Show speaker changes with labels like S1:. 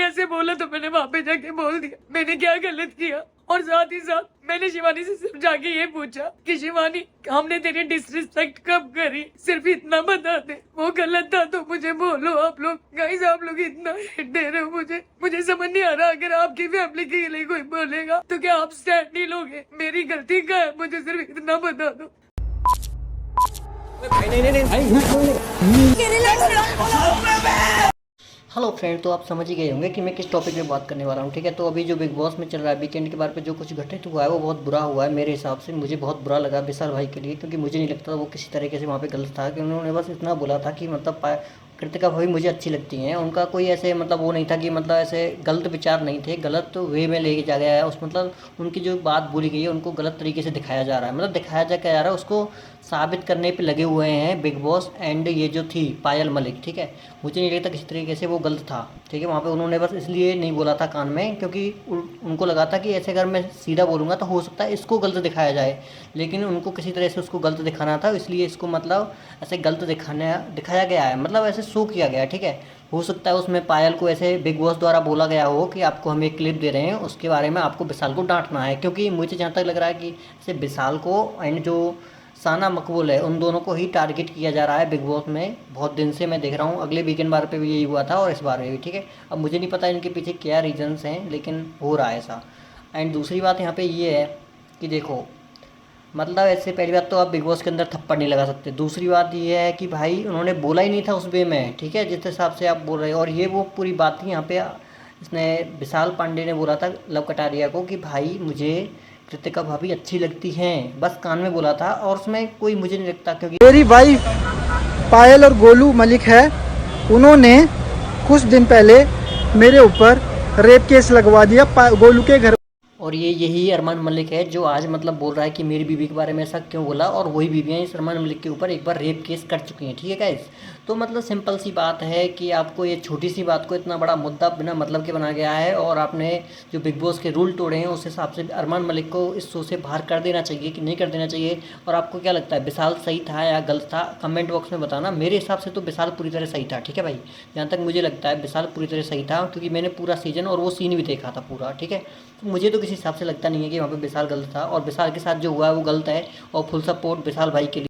S1: ऐसे बोला तो मैंने वहाँ पे जाके बोल दिया मैंने क्या गलत किया। और साथ ही साथ मैंने शिवानी से सिर्फ जाके ये पूछा कि शिवानी हमने तेरी डिसरिस्पेक्ट कब करी, सिर्फ इतना बता दे, वो गलत था तो मुझे बोलो। आप लोग गाइस आप लोग इतना हिट दे रहे हो मुझे समझ नहीं आ रहा। अगर आपकी फैमिली के लिए कोई बोलेगा तो क्या आप स्टैंड नहीं लोगे? मेरी गलती क्या है, मुझे सिर्फ इतना बता दो।
S2: हेलो फ्रेंड, तो आप समझ ही गए होंगे कि मैं किस टॉपिक पे बात करने वाला हूँ। ठीक है, तो अभी जो बिग बॉस में चल रहा है वीकेंड के बारे पे जो कुछ घटित हुआ है वो बहुत बुरा हुआ है। मेरे हिसाब से मुझे बहुत बुरा लगा विशाल भाई के लिए, क्योंकि मुझे नहीं लगता वो किसी तरीके से वहाँ पे गलत था। कि उन्होंने बस इतना बोला था कि मतलब कृतिका भाभी मुझे अच्छी लगती हैं। उनका कोई ऐसे मतलब वो नहीं था कि मतलब ऐसे गलत विचार नहीं थे, गलत वे में ले जा गया है उस मतलब उनकी जो बात बोली गई है उनको गलत तरीके से दिखाया जा रहा है। मतलब दिखाया जा क्या जा रहा है उसको साबित करने पे लगे हुए हैं बिग बॉस एंड ये जो थी पायल मलिक। ठीक है, मुझे नहीं लगता किसी तरीके से वो गलत था। ठीक है, वहाँ पे उन्होंने बस इसलिए नहीं बोला था कान में क्योंकि उनको लगा था कि ऐसे अगर मैं सीधा बोलूँगा तो हो सकता है इसको गलत दिखाया जाए, लेकिन उनको किसी तरह से उसको गलत दिखाना था, इसलिए इसको मतलब ऐसे गलत दिखाया गया है, मतलब ऐसे शो किया गया है। ठीक है, हो सकता है उसमें पायल को ऐसे बिग बॉस द्वारा बोला गया हो कि आपको हम एक क्लिप दे रहे हैं, उसके बारे में आपको विशाल को डांटना है। क्योंकि मुझे जहाँ तक लग रहा है कि ऐसे विशाल को एंड जो साना मकबूल है उन दोनों को ही टारगेट किया जा रहा है बिग बॉस में। बहुत दिन से मैं देख रहा हूँ, अगले वीकेंड बार पे भी यही हुआ था और इस बार में भी। ठीक है, अब मुझे नहीं पता इनके पीछे क्या रीजंस हैं, लेकिन हो रहा है ऐसा। एंड दूसरी बात यहाँ पे ये है कि देखो मतलब ऐसे पहली बात तो आप बिग बॉस के अंदर थप्पड़ नहीं लगा सकते। दूसरी बात ये है कि भाई उन्होंने बोला ही नहीं था उस वे में। ठीक है, जिस हिसाब से आप बोल रहे हो, और ये वो पूरी बात थी यहाँ पे इसने विशाल पांडे ने बोला था लव कटारिया को कि भाई मुझे कृतिका भाभी अच्छी लगती हैं, बस कान में बोला था और उसमें कोई मुझे नहीं लगता। क्योंकि
S3: मेरी वाइफ पायल और गोलू मलिक है, उन्होंने कुछ दिन पहले मेरे ऊपर रेप केस लगवा दिया गोलू के घर।
S2: और ये यही अरमान मलिक है जो आज मतलब बोल रहा है कि मेरी बीवी के बारे में ऐसा क्यों बोला, और वही बीवियाँ इस अरमान मलिक के ऊपर एक बार रेप केस कर चुकी हैं। ठीक है गाइस, तो मतलब सिंपल सी बात है कि आपको ये छोटी सी बात को इतना बड़ा मुद्दा बिना मतलब के बना गया है, और आपने जो बिग बॉस के रूल तोड़े हैं उस हिसाब से अरमान मलिक को इस शो से बाहर कर देना चाहिए कि नहीं कर देना चाहिए। और आपको क्या लगता है विशाल सही था या गलत था, कमेंट बॉक्स में बताना। मेरे हिसाब से तो विशाल पूरी तरह सही था। ठीक है भाई, जहाँ तक मुझे लगता है विशाल पूरी तरह सही था, क्योंकि मैंने पूरा सीजन और वो सीन भी देखा था पूरा। ठीक है, तो मुझे तो किसी हिसाब से लगता नहीं है कि वहाँ पे विशाल गलत था, और विशाल के साथ जो हुआ है वो गलत है, और फुल सपोर्ट विशाल भाई के लिए।